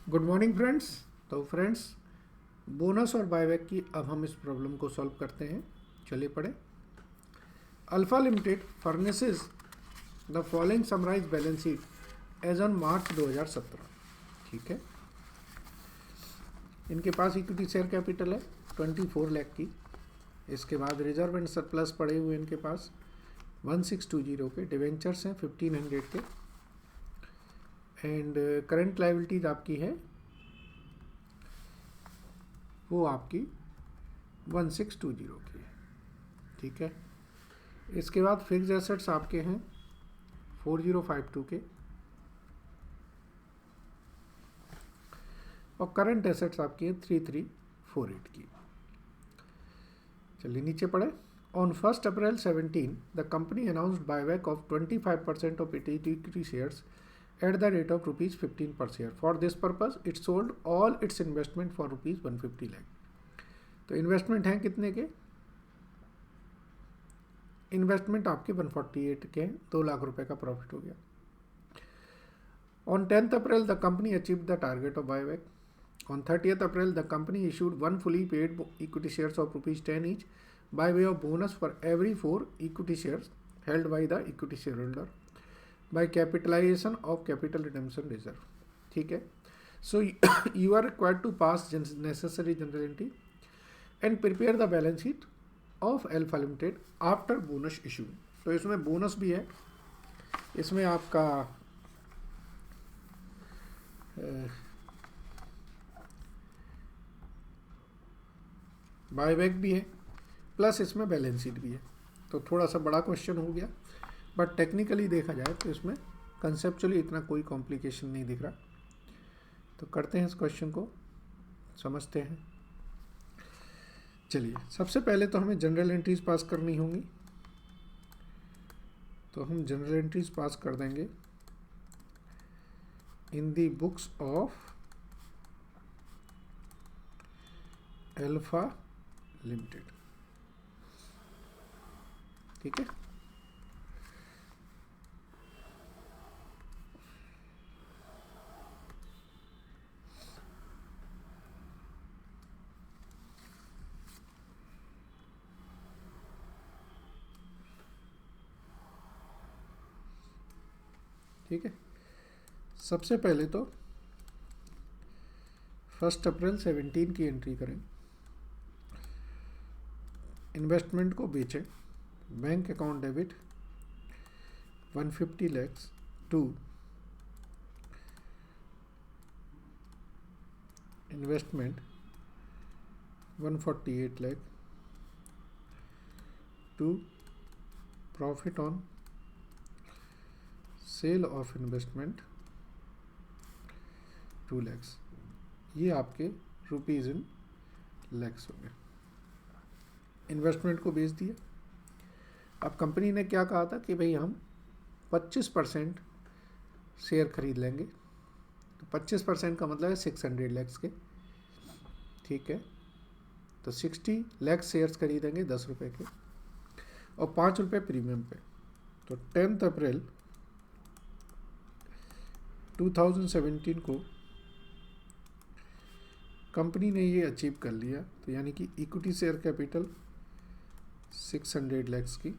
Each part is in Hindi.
Good morning friends. तो फ्रेंड्स, बोनस और बायबैक की अब हम इस प्रॉब्लम को सॉल्व करते हैं। चलिए पढ़ें। Alpha limited furnaces the following summarise balance sheet as on March 2017। ठीक है, इनके पास इक्विटी शेयर कैपिटल है 24 लाख की। इसके बाद रिजर्व एंड सरप्लस पड़े हुए इनके पास 1620 के, डिवेंचर्स हैं 1500 के, एंड करंट लाइबिलिटीज आपकी है वो आपकी 1620 की। ठीक है, इसके बाद फिक्स एसेट्स आपके हैं 4052 के, और करंट एसेट्स आपकी हैं 3348 की। चलिए नीचे पढ़े। On 1 April 17 the company announced buyback of 25% of it equity shares at the rate of rupees 15 per share. For this purpose, it sold all its investment for rupees 150 lakh. तो इन्वेस्टमेंट हैं कितने के? इन्वेस्टमेंट आपके 148 के हैं, 2 लाख रुपए का प्रॉफिट हो गया। On 10th April, the company achieved the target of buyback. On 30th April, the company issued 1 fully paid equity shares of rupees 10 each by way of bonus for every 4 equity shares held by the equity shareholder by capitalization of capital redemption reserve. ठीक है, so you are required to pass necessary general entry and prepare the balance sheet of Alpha Limited after bonus issue. तो इसमें बोनस भी है, इसमें आपका बायबैक भी है, प्लस इसमें बैलेंस शीट भी है। तो थोड़ा सा बड़ा क्वेश्चन हो गया, बट टेक्निकली देखा जाए तो इसमें कंसेप्चुअली इतना कोई कॉम्प्लिकेशन नहीं दिख रहा। तो करते हैं इस क्वेश्चन को, समझते हैं। चलिए, सबसे पहले तो हमें जनरल एंट्रीज पास करनी होंगी, तो हम जनरल एंट्रीज पास कर देंगे इन दी बुक्स ऑफ अल्फा लिमिटेड। ठीक है, ठीक है। सबसे पहले तो 1 अप्रैल 17 की एंट्री करें। इन्वेस्टमेंट को बेचें, bank account debit 150 lakhs to investment 148 lakh to profit on sale of investment 2 lakhs। ये आपके रुपीज़ इन लैक्स हो गए। इन्वेस्टमेंट को बेच दिया। अब कंपनी ने क्या कहा था कि भाई हम 25% शेयर खरीद लेंगे, तो 25% का मतलब है 600 lakhs के। ठीक है, तो 60 लाख शेयर्स खरीदेंगे 10 रुपये के, और 5 रुपये प्रीमियम पे। तो 10th अप्रैल 2017 को कंपनी ने ये अचीव कर लिया। तो यानी कि इक्विटी शेयर कैपिटल 600 lakhs की,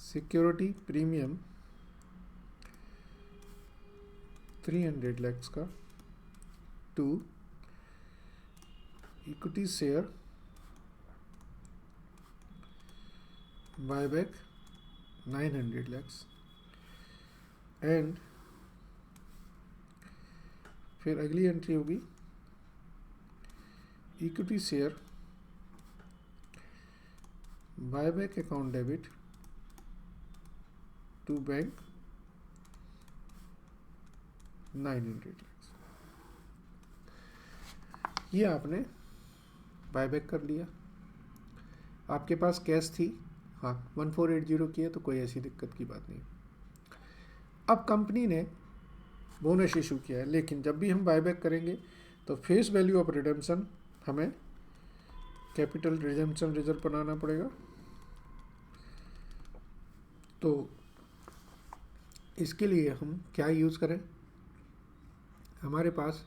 सिक्योरिटी प्रीमियम 300 lakhs का, to equity share buyback 900 lakhs, and फिर अगली एंट्री होगी equity share buyback account debit to bank 900 lakhs। ये आपने बायबैक कर लिया। आपके पास कैश थी, हाँ 1480 की है, तो कोई ऐसी दिक्कत की बात नहीं। अब कंपनी ने बोनस इशू किया है, लेकिन जब भी हम बायबैक करेंगे तो फेस वैल्यू ऑफ रिडेम्पशन हमें कैपिटल रिडेम्पशन रिजर्व बनाना पड़ेगा। तो इसके लिए हम क्या यूज़ करें, हमारे पास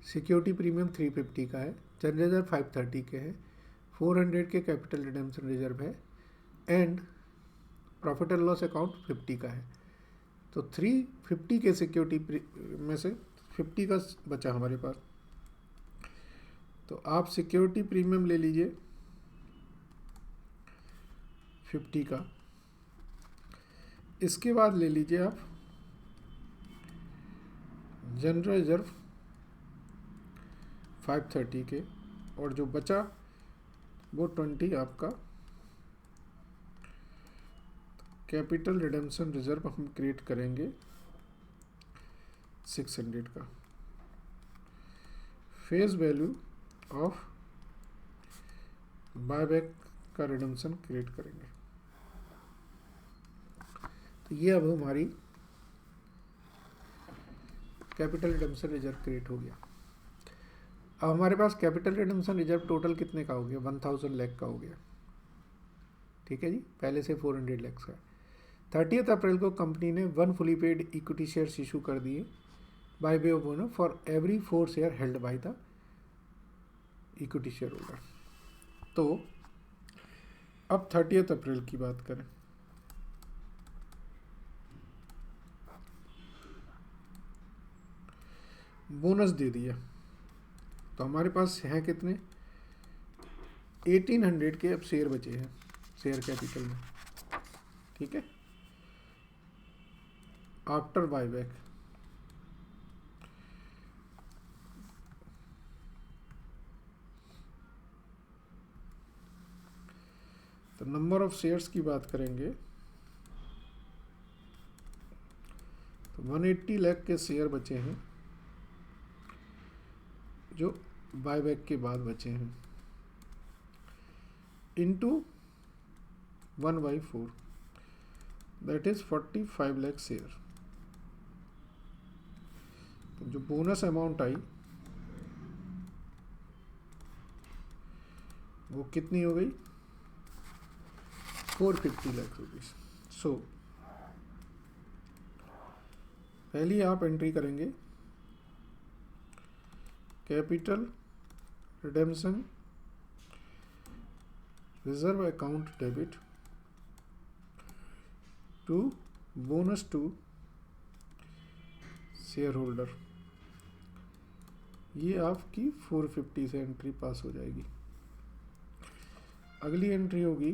सिक्योरिटी प्रीमियम 350 का है, जनरल रिजर्व 530 के है, 400 के कैपिटल रिडेम्पशन रिजर्व है and profit and loss account 50 का है। तो 350 के सिक्योरिटी में से 50 का बचा हमारे पास। तो आप सिक्योरिटी प्रीमियम ले लीजिए 50 का, इसके बाद ले लीजिए आप जनरल रिजर्व 530 के, और जो बचा वो 20 आपका कैपिटल रिडेम्पशन रिजर्व हम क्रिएट करेंगे 600 का। फेस वैल्यू ऑफ बायबैक का रिडेम्पशन क्रिएट करेंगे। तो ये अब हमारी कैपिटल रिडेम्पशन रिजर्व क्रिएट हो गया। अब हमारे पास कैपिटल रिडेम्पशन रिजर्व टोटल कितने का हो गया, 1000 लाख का हो गया। ठीक है जी, पहले से 400 लाख का। 30 अप्रैल को कंपनी ने 1 fully paid equity shares issue कर दिए by way of bonus for every 4 share held by the equity share holder. तो अब 30 अप्रैल की बात करें, बोनस दे दिया, तो हमारे पास हैं कितने, 1800 के अब शेयर बचे हैं शेयर कैपिटल में। ठीक है, आफ्टर बायबैक तो नंबर ऑफ शेयर्स की बात करेंगे तो 180 लाख के शेयर बचे हैं जो बायबैक के बाद बचे हैं, into 1/4 that is 45 lakh share. तो जो बोनस अमाउंट आई वो कितनी हो गई, 450 लाख रुपीज। सो पहली आप एंट्री करेंगे capital redemption reserve account debit to bonus to shareholder, ये आपकी 450 से एंट्री पास हो जाएगी। अगली एंट्री होगी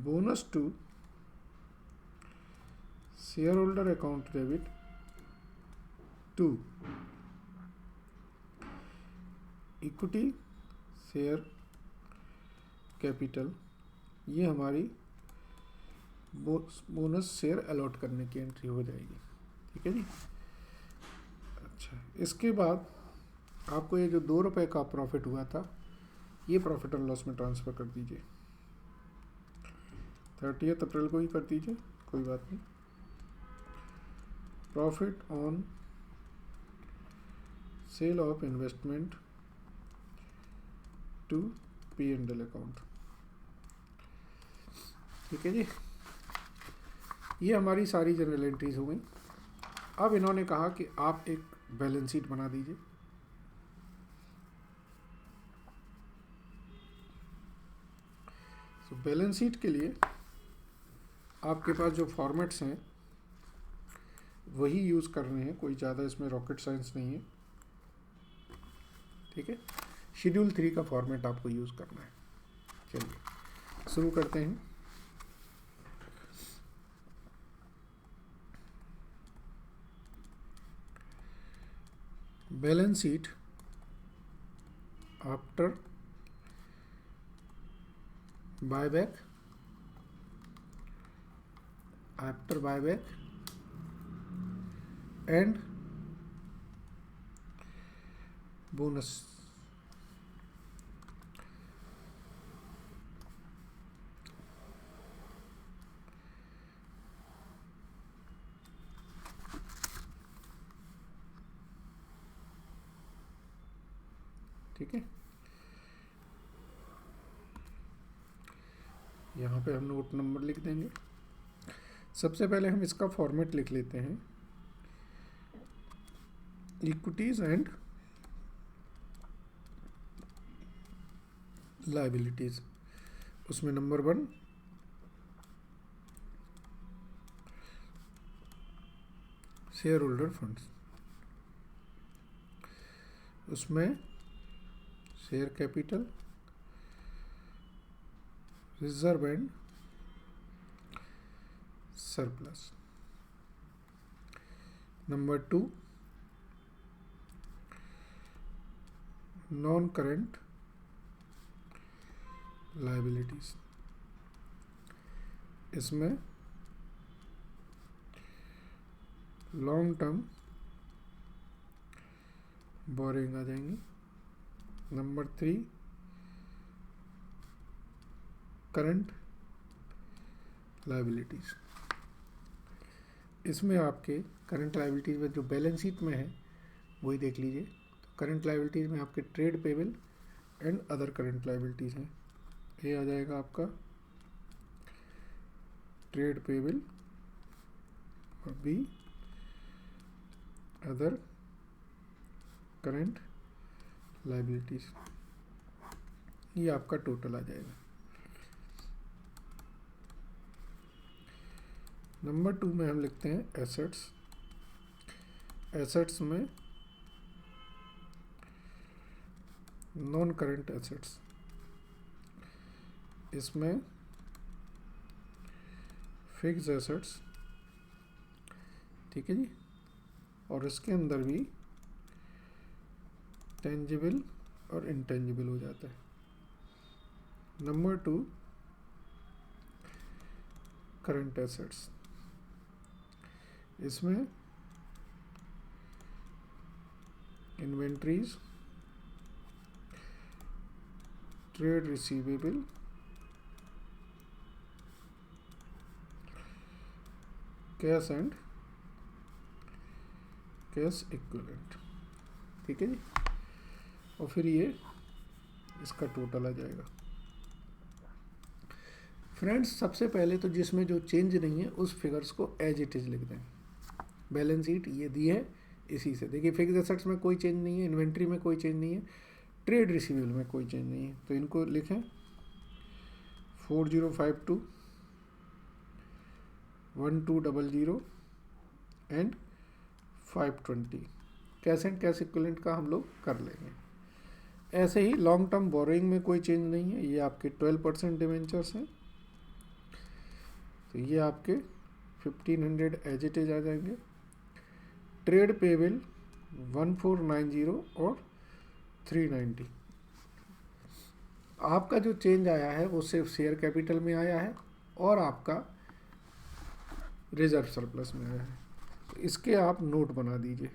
bonus to shareholder account debit to equity share capital, ये हमारी बोनस शेयर अलॉट करने की एंट्री हो जाएगी। ठीक है जी। अच्छा, इसके बाद आपको ये जो 2 रुपये का प्रॉफिट हुआ था ये प्रॉफिट एंड लॉस में ट्रांसफ़र कर दीजिए। 30 अप्रैल को ही कर दीजिए, कोई बात नहीं। Profit on sale of investment to P&L account. ठीक है जी, ये हमारी सारी जनरल एंट्रीज हो गई। अब इन्होंने कहा कि आप एक बैलेंस शीट बना दीजिए। तो बैलेंस शीट के लिए आपके पास जो फॉर्मेट्स हैं वही यूज़ करने हैं, कोई ज़्यादा इसमें रॉकेट साइंस नहीं है। ठीक है, शेड्यूल 3 का फॉर्मेट आपको यूज़ करना है। चलिए शुरू करते हैं। Balance sheet after buyback and bonus. ठीक है, यहाँ पे हम नोट नंबर लिख देंगे। सबसे पहले हम इसका फॉर्मेट लिख लेते हैं इक्विटीज एंड लाइबिलिटीज, उसमें नंबर 1 शेयर होल्डर फंड्स, उसमें share capital, reserve and surplus. Number 2 non current liabilities, इसमें लॉन्ग टर्म बोरिंग आ जाएंगी। नंबर 3 करंट लाइबिलिटीज, इसमें आपके करंट लाइबिलिटीज में जो बैलेंस शीट में है वही देख लीजिए। तो करंट लाइबिलिटीज में आपके trade payable and other current liabilities हैं। ये आ जाएगा आपका ट्रेड पेबल और बी अदर करंट लाइबिलिटीज, ये आपका टोटल आ जाएगा। नंबर 2 में हम लिखते हैं एसेट्स। एसेट्स में नॉन करंट एसेट्स, इसमें फिक्स एसेट्स, ठीक है जी, और इसके अंदर भी टेंजिबल और इंटेंजिबल हो जाता है। नंबर 2 करंट एसेट्स, इसमें inventories, trade receivable, cash and cash equivalent, ठीक है जी, और फिर ये इसका टोटल आ जाएगा। फ्रेंड्स, सबसे पहले तो जिसमें जो चेंज नहीं है उस फिगर्स को एज इट इज लिख दें। बैलेंस शीट ये दी है, इसी से देखिए फिक्स एसेट्स में कोई चेंज नहीं है, इन्वेंट्री में कोई चेंज नहीं है, ट्रेड रिसीवेबल में कोई चेंज नहीं है, तो इनको लिखें 4052 1200 and 520। Cash and cash equivalent का हम लोग कर लेंगे। ऐसे ही लॉन्ग टर्म बोरोइंग में कोई चेंज नहीं है, ये आपके 12% डिवेंचर्स हैं, तो ये आपके 1500 एज इट इज आ जाएंगे। ट्रेड पेबल 1490 और 390। आपका जो चेंज आया है वो सिर्फ शेयर कैपिटल में आया है और आपका रिजर्व सरप्लस में आया है, तो इसके आप नोट बना दीजिए।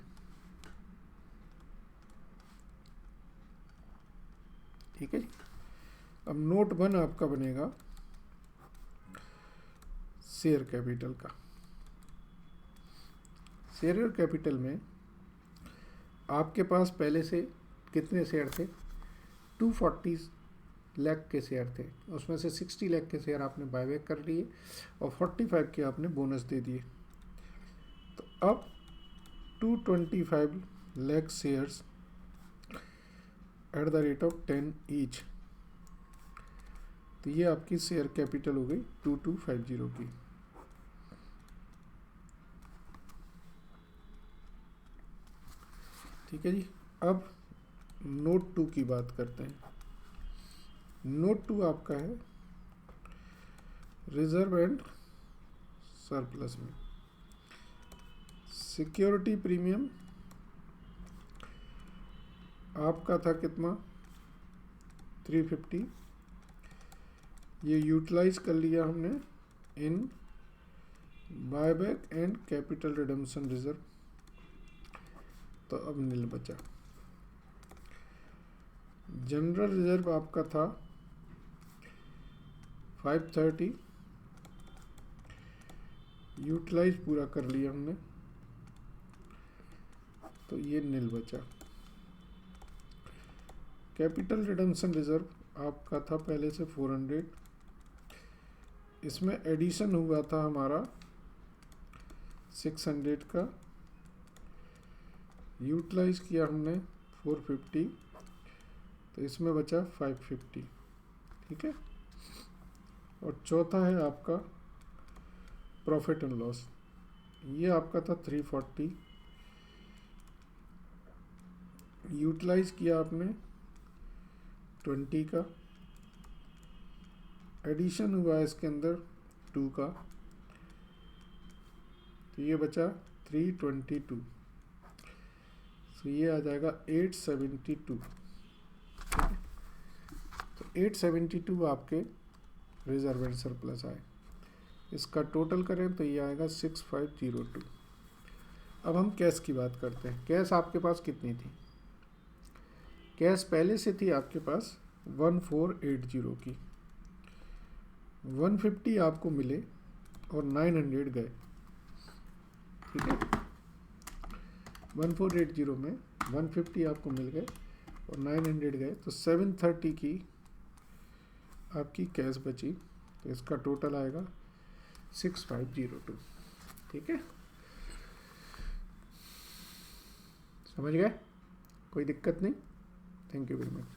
ठीक है जी। अब नोट 1 आपका बनेगा शेयर कैपिटल का। शेयर कैपिटल में आपके पास पहले से कितने शेयर थे? 240 लाख के शेयर थे, उसमें से 60 लाख के शेयर आपने बायबैक कर लिए और 45 के आपने बोनस दे दिए। तो अब 225 lakh shares at the rate of 10 each, तो ये आपकी शेयर कैपिटल हो गई 2250 की। ठीक है जी। अब नोट 2 की बात करते हैं। नोट 2 आपका है रिजर्व एंड सरप्लस में। सिक्योरिटी प्रीमियम आपका था कितना? 350। ये यूटिलाइज कर लिया हमने in buyback and capital redemption reserve, तो अब नील बचा। जनरल रिजर्व आपका था 530, यूटिलाइज पूरा कर लिया हमने, तो ये नील बचा। कैपिटल रिडम्पशन रिजर्व आपका था पहले से 400, इसमें एडिशन हुआ था हमारा 600 का, यूटिलाइज किया हमने 450, तो इसमें बचा 550, ठीक है। और चौथा है आपका प्रॉफिट एंड लॉस, ये आपका था 340, यूटिलाइज किया आपने 20 का, एडिशन हुआ इसके अंदर 2 का, तो ये बचा 322, तो ये आ जाएगा 872, तो 872 आपके रिजर्व एंड सरप्लस आए। इसका टोटल करें तो ये आएगा 6502। अब हम कैश की बात करते हैं। कैश आपके पास कितनी थी? कैश पहले से थी आपके पास 1480 की, 150 आपको मिले और 900 गए, ठीक है। 1480 में 150 आपको मिल गए और 900 गए, तो 730 की आपकी कैश बची, तो इसका टोटल आएगा 6502, ठीक है। समझ गए? कोई दिक्कत नहीं। Thank you very much.